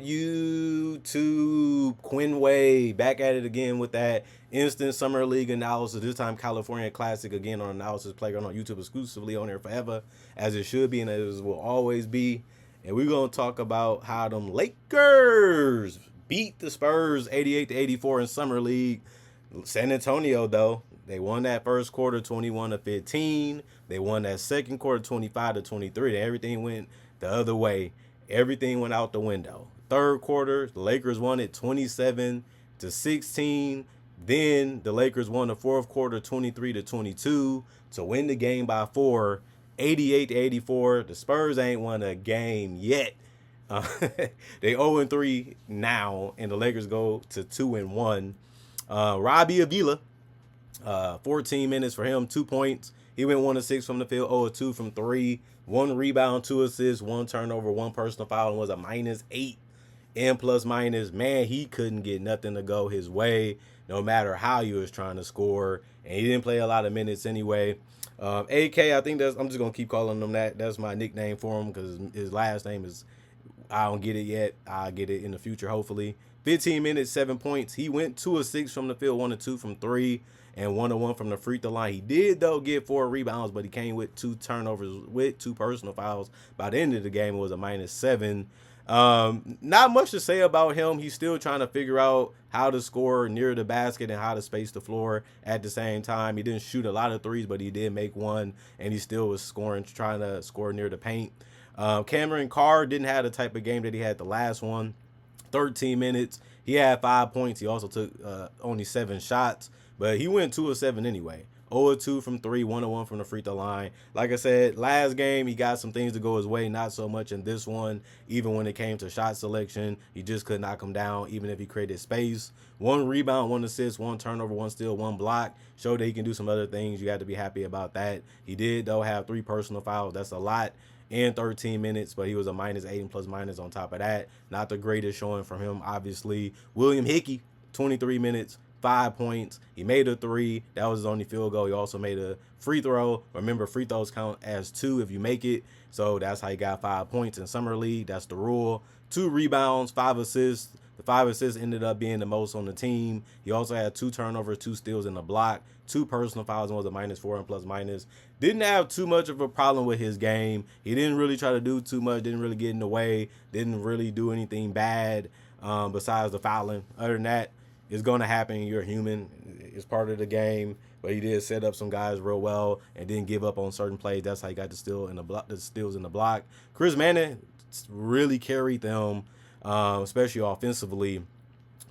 good, YouTube? Quinway back at it again with that instant summer league analysis. This time, California Classic again on Analysis Playground on YouTube exclusively on there forever, as it should be and as will always be. And we're gonna talk about how them Lakers beat the Spurs 88-84 in summer league. San Antonio though, they won that first quarter 21-15. They won that second quarter 25-23. Everything went the other way. Everything went out the window. Third quarter, the Lakers won it 27-16. Then the Lakers won the fourth quarter 23-22 to win the game by 4, 88-84. The Spurs ain't won a game yet. They 0-3 now, and the Lakers go to 2-1. Robbie Avila, 14 minutes for him, 2 points. He went 1 of 6 from the field, 0 of 2 from 3, 1 rebound, 2 assists, 1 turnover, 1 personal foul, and was a -8 and plus minus. Man, he couldn't get nothing to go his way, no matter how he was trying to score, and he didn't play a lot of minutes anyway. AK, I think I'm just gonna keep calling him that. That's my nickname for him because his last name is, I don't get it yet. I'll get it in the future, hopefully. 15 minutes, 7 points. He went 2 of 6 from the field, 1 of 2 from 3, and 1 of 1 from the free throw line. He did, though, get 4 rebounds, but he came with 2 turnovers with 2 personal fouls. By the end of the game, it was a -7. Not much to say about him. He's still trying to figure out how to score near the basket and how to space the floor at the same time. He didn't shoot a lot of threes, but he did make one, and he still was scoring, trying to score near the paint. Cameron Carr didn't have the type of game that he had the last one. 13 minutes. He had 5 points. He also took only 7 shots, but he went 2 of 7 anyway. 0 of 2 from 3, 1 of 1 from the free throw line. Like I said, last game, he got some things to go his way, not so much in this one. Even when it came to shot selection, he just could knock him down, even if he created space. 1 rebound, 1 assist, 1 turnover, 1 steal, 1 block. Showed that he can do some other things. You got to be happy about that. He did, though, have 3 personal fouls. That's a lot in 13 minutes, but he was a -8 and plus minus on top of that. Not the greatest showing from him, obviously. William Hickey, 23 minutes, 5 points. He made a 3. That was his only field goal. He also made a free throw. Remember, free throws count as 2 if you make it. So that's how he got 5 points in Summer League. That's the rule. 2 rebounds, 5 assists. The 5 assists ended up being the most on the team. He also had 2 turnovers, 2 steals in the block, 2 personal fouls, and was a -4 and plus minus. Didn't have too much of a problem with his game. He didn't really try to do too much, didn't really get in the way, didn't really do anything bad besides the fouling. Other than that, it's going to happen. You're human. It's part of the game. But he did set up some guys real well and didn't give up on certain plays. That's how he got the steals in the block. Chris Manning really carried them, especially offensively.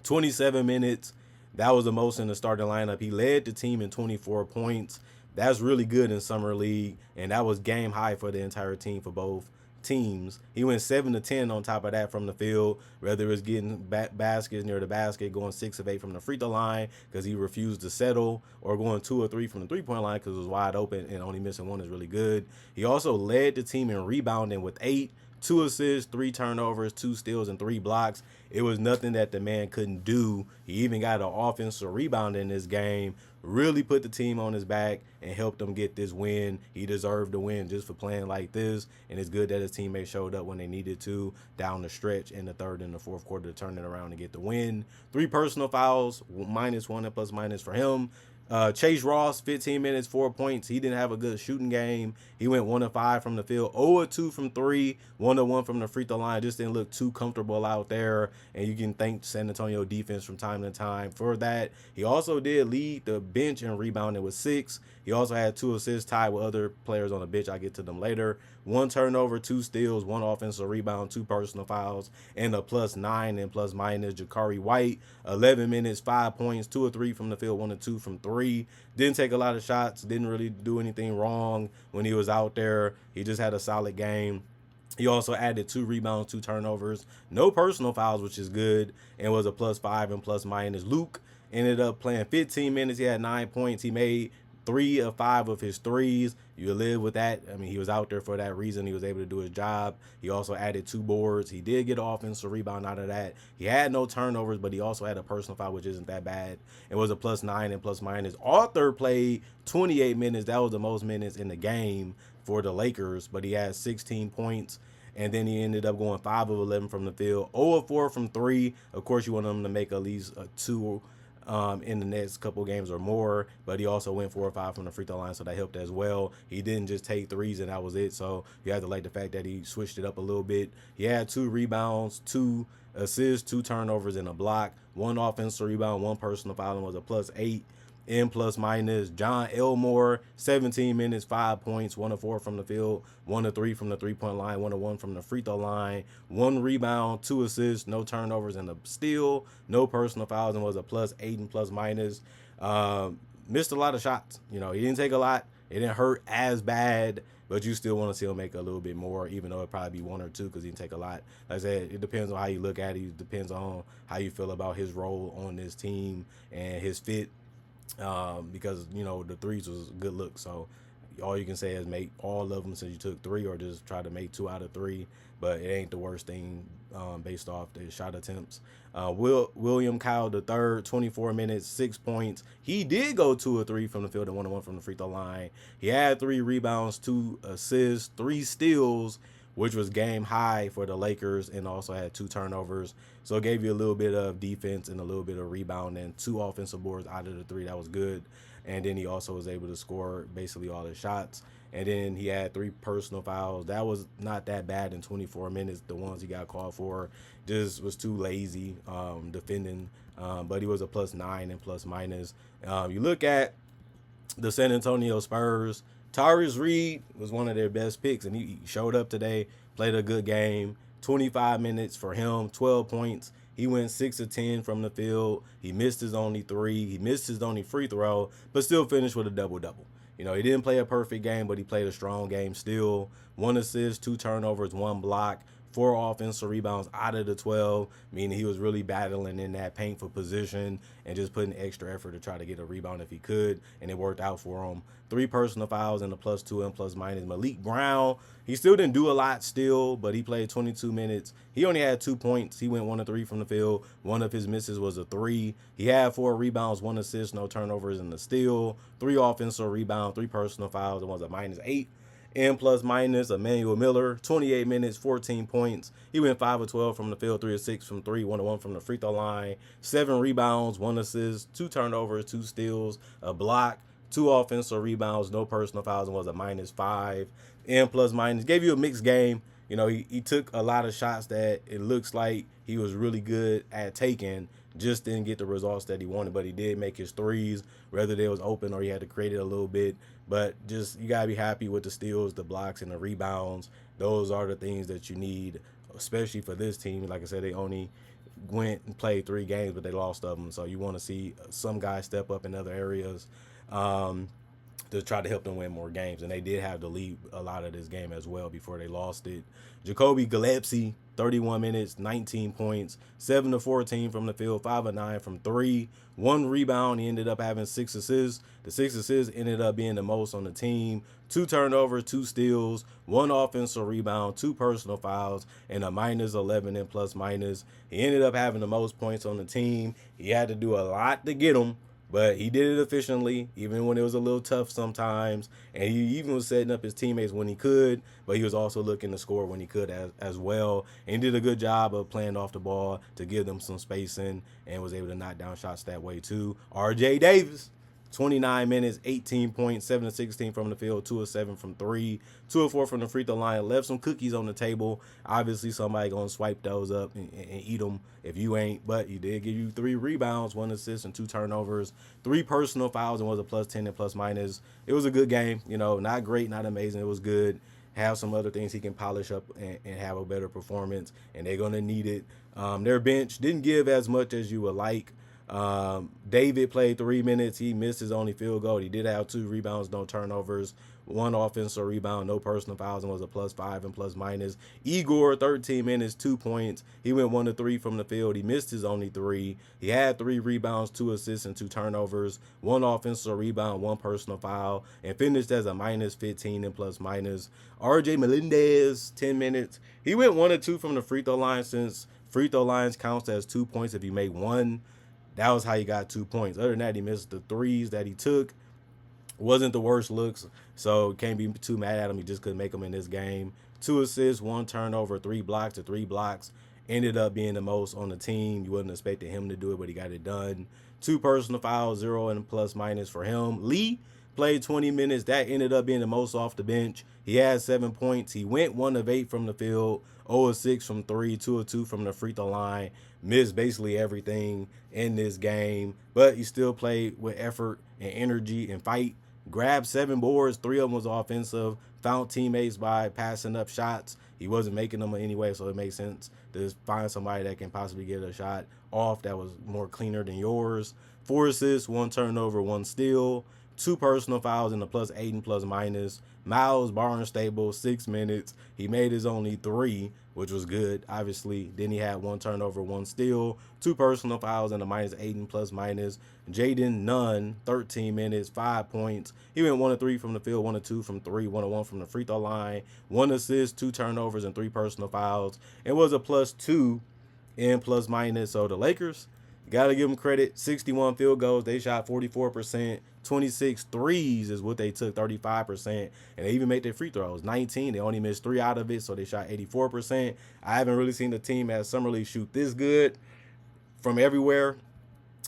27 minutes. That was the most in the starting lineup. He led the team in 24 points. That's really good in Summer League, and that was game high for the entire team for both teams. He went 7 of 10 on top of that from the field, whether it was getting baskets near the basket, going 6 of 8 from the free throw line because he refused to settle, or going 2 of 3 from the three-point line because it was wide open, and only missing 1 is really good. He also led the team in rebounding with 8, 2 assists, 3 turnovers, 2 steals, and 3 blocks. It was nothing that the man couldn't do. He even got an offensive rebound in this game, really put the team on his back and helped them get this win. He deserved the win just for playing like this, and it's good that his teammates showed up when they needed to down the stretch in the third and the fourth quarter to turn it around and get the win. 3 personal fouls, -1 and plus minus for him. Chase Ross, 15 minutes, 4 points. He didn't have a good shooting game. He went 1 of 5 from the field, 0 of 2 from 3, 1 of 1 from the free throw line. Just didn't look too comfortable out there, and you can thank San Antonio defense from time to time for that. He also did lead the bench in rebounding with 6. He also had 2 assists tied with other players on the bench. I'll get to them later. 1 turnover, 2 steals, 1 offensive rebound, 2 personal fouls, and a +9 and plus minus. Jakari White, 11 minutes, 5 points, 2 of 3 from the field, 1 of 2 from 3. Didn't take a lot of shots, didn't really do anything wrong when he was out there. He just had a solid game. He also added 2 rebounds, 2 turnovers, no personal fouls, which is good, and was a +5 and plus minus. Luke ended up playing 15 minutes. He had 9 points. He made 3 of 5 of his threes. You live with that. I mean, he was out there for that reason. He was able to do his job. He also added 2 boards. He did get an offensive rebound out of that. He had no turnovers, but he also had a personal foul, which isn't that bad. It was a +9 and plus minus. Arthur played 28 minutes. That was the most minutes in the game for the Lakers, but he had 16 points and then he ended up going 5 of 11 from the field, 0 of 4 from three. Of course, you want him to make at least two in the next couple games or more, but he also went 4 or 5 from the free throw line, so that helped as well. He didn't just take threes and that was it, so you have to like the fact that he switched it up a little bit. He had 2 rebounds, 2 assists, 2 turnovers, and a block, 1 offensive rebound, 1 personal foul, and was a +8 in plus minus. John Elmore, 17 minutes, 5 points, 1 of 4 from the field, 1 of 3 from the 3-point line, 1 of 1 from the free throw line, 1 rebound, 2 assists, no turnovers, and a steal, no personal fouls, and was a +8 in plus minus. Missed a lot of shots. He didn't take a lot. It didn't hurt as bad, but you still want to see him make a little bit more, even though it'd probably be 1 or 2 because he didn't take a lot. Like I said, it depends on how you look at it. It depends on how you feel about his role on this team and his fit. Because the threes was a good look, so all you can say is make all of them since you took 3, or just try to make 2 out of 3, but it ain't the worst thing based off the shot attempts. William Kyle III, 24 minutes, 6 points. He did go 2 of 3 from the field and 1 of 1 from the free throw line. He had 3 rebounds, 2 assists, 3 steals, which was game high for the Lakers, and also had 2 turnovers. So it gave you a little bit of defense and a little bit of rebound and 2 offensive boards out of the 3. That was good. And then he also was able to score basically all his shots. And then he had 3 personal fouls. That was not that bad in 24 minutes. The ones he got called for just was too lazy defending. But he was a +9 and plus minus. You look at the San Antonio Spurs, Tyrese Reed was one of their best picks, and he showed up today, played a good game. 25 minutes for him, 12 points. He went 6 of 10 from the field. He missed his only 3. He missed his only free throw, but still finished with a double-double. He didn't play a perfect game, but he played a strong game still. 1 assist, 2 turnovers, 1 block, 4 offensive rebounds out of the 12, meaning he was really battling in that painful position and just putting extra effort to try to get a rebound if he could, and it worked out for him. 3 personal fouls and a +2 and plus minus. Malik Brown, he still didn't do a lot still, but he played 22 minutes. He only had 2 points. He went 1 of 3 from the field. One of his misses was a 3. He had 4 rebounds, 1 assist, no turnovers, and a steal. 3 offensive rebounds, 3 personal fouls, and was a -8. In plus minus, Emmanuel Miller, 28 minutes, 14 points. He went 5 of 12 from the field, 3 of 6 from 3, 1 of 1 from the free throw line, 7 rebounds, 1 assist, 2 turnovers, 2 steals, a block, 2 offensive rebounds, no personal fouls, and was a -5. In plus minus, gave you a mixed game. He took a lot of shots that it looks like he was really good at taking, just didn't get the results that he wanted, but he did make his threes, whether they was open or he had to create it a little bit. But just, you got to be happy with the steals, the blocks, and the rebounds. Those are the things that you need, especially for this team. Like I said, they only went and played 3 games, but they lost of them. So you want to see some guys step up in other areas to try to help them win more games. And they did have to lead a lot of this game as well before they lost it. Jacoby Gillespie, 31 minutes, 19 points, 7 of 14 from the field, 5 of 9 from 3, 1 rebound. He ended up having 6 assists. The 6 assists ended up being the most on the team. 2 turnovers, 2 steals, 1 offensive rebound, 2 personal fouls, and a -11 in plus minus. He ended up having the most points on the team. He had to do a lot to get them, but he did it efficiently, even when it was a little tough sometimes. And he even was setting up his teammates when he could, but he was also looking to score when he could as well. And he did a good job of playing off the ball to give them some spacing and was able to knock down shots that way too. RJ Davis, 29 minutes, 18 points, 7 of 16 from the field, 2 of 7 from 3, 2 of 4 from the free throw line. Left some cookies on the table. Obviously, somebody going to swipe those up and eat them if you ain't. But he did give you 3 rebounds, 1 assist, and 2 turnovers, 3 personal fouls, and was a +10 and plus minus. It was a good game. Not great, not amazing. It was good. Have some other things he can polish up and have a better performance, and they're going to need it. Their bench didn't give as much as you would like. David played 3 minutes. He missed his only field goal. He did have 2 rebounds, no turnovers, 1 offensive rebound, no personal fouls, and was a +5 and plus minus. Igor, 13 minutes, 2 points. He went 1 of 3 from the field. He missed his only 3. He had 3 rebounds, 2 assists, and 2 turnovers, 1 offensive rebound, 1 personal foul, and finished as a -15 and plus minus. RJ Melendez, 10 minutes. He went 1 of 2 from the free throw line, since free throw lines counts as 2 points if you make 1. That was how he got 2 points. Other than that, he missed the 3s that he took. Wasn't the worst looks, so can't be too mad at him. He just couldn't make them in this game. 2 assists, 1 turnover, 3 blocks. The 3 blocks ended up being the most on the team. You wouldn't expect him to do it, but he got it done. 2 personal fouls, 0 and plus minus for him. Lee played 20 minutes. That ended up being the most off the bench. He had 7 points. He went 1 of 8 from the field, 0 of 6 from 3, 2 of 2 from the free throw line. Missed basically everything in this game, but he still played with effort and energy and fight. Grabbed 7 boards, 3 of them was offensive. Found teammates by passing up shots. He wasn't making them anyway, so it makes sense to find somebody that can possibly get a shot off that was more cleaner than yours. 4 assists, 1 turnover, 1 steal. 2 personal fouls in the plus 8 and plus minus. Miles Barnstable, 6 minutes. He made his only 3, which was good, obviously. Then he had 1 turnover, 1 steal. 2 personal fouls in the minus 8 and plus minus. Jaden Nunn, 13 minutes, 5 points. He went 1 of 3 from the field, 1 of 2 from 3, 1 of 1 from the free throw line. 1 assist, 2 turnovers, and 3 personal fouls. It was a plus 2 in plus minus. So the Lakers, got to give them credit. 61 field goals. They shot 44%. 26 threes is what they took, 35%. And they even made their free throws, 19. They only missed 3 out of it, so they shot 84%. I haven't really seen the team at Summer League shoot this good from everywhere.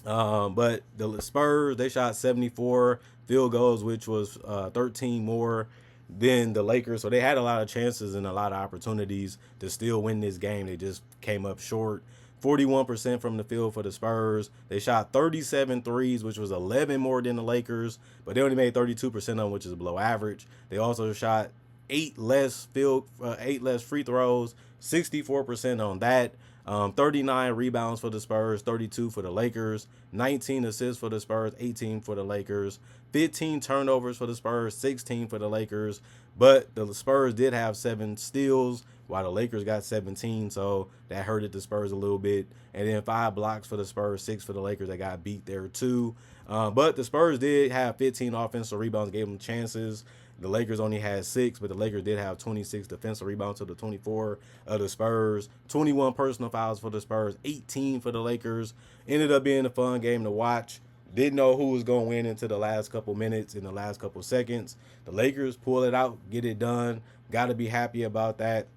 But the Spurs, they shot 74 field goals, which was 13 more than the Lakers. So they had a lot of chances and a lot of opportunities to still win this game. They just came up short. 41% from the field for the Spurs. They shot 37 threes, which was 11 more than the Lakers, but they only made 32% of them, which is below average. They also shot 8 less free throws, 64% on that. 39 rebounds for the Spurs, 32 for the Lakers, 19 assists for the Spurs, 18 for the Lakers, 15 turnovers for the Spurs, 16 for the Lakers. But the Spurs did have 7 steals, while the Lakers got 17, so that hurted the Spurs a little bit. And then 5 blocks for the Spurs, 6 for the Lakers. They got beat there too. But the Spurs did have 15 offensive rebounds, gave them chances. The Lakers only had 6, but the Lakers did have 26 defensive rebounds to the 24 of the Spurs. 21 personal fouls for the Spurs, 18 for the Lakers. Ended up being a fun game to watch. Didn't know who was going to win into the last couple minutes, in the last couple seconds. The Lakers pull it out, get it done. Got to be happy about that.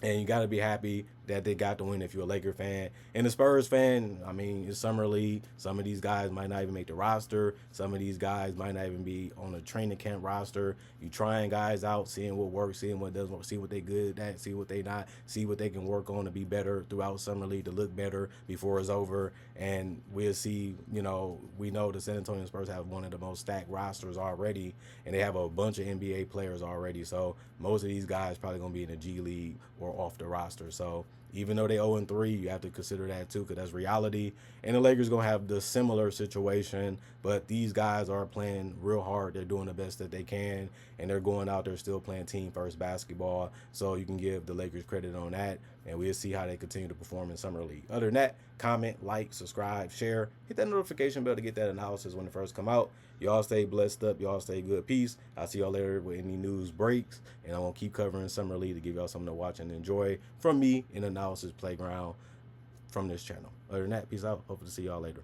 And you got to be happy that they got the win if you're a Laker fan. And the Spurs fan, I mean, it's Summer League. Some of these guys might not even make the roster. Some of these guys might not even be on a training camp roster. You trying guys out, seeing what works, seeing what doesn't work, see what they good at, see what they not, see what they can work on to be better throughout Summer League, to look better before it's over. And we'll see, we know the San Antonio Spurs have one of the most stacked rosters already, and they have a bunch of NBA players already. So most of these guys probably going to be in the G League or off the roster. So even though they 0-3, you have to consider that too, because that's reality. And the Lakers going to have the similar situation, but these guys are playing real hard. They're doing the best that they can, and they're going out there still playing team-first basketball. So you can give the Lakers credit on that, and we'll see how they continue to perform in Summer League. Other than that, comment, like, subscribe, share. Hit that notification bell to get that analysis when it first come out. Y'all stay blessed up. Y'all stay good. Peace. I'll see y'all later with any news breaks. And I'm going to keep covering Summer League to give y'all something to watch and enjoy from me in Analysis Playground from this channel. Other than that, peace out. Hope to see y'all later.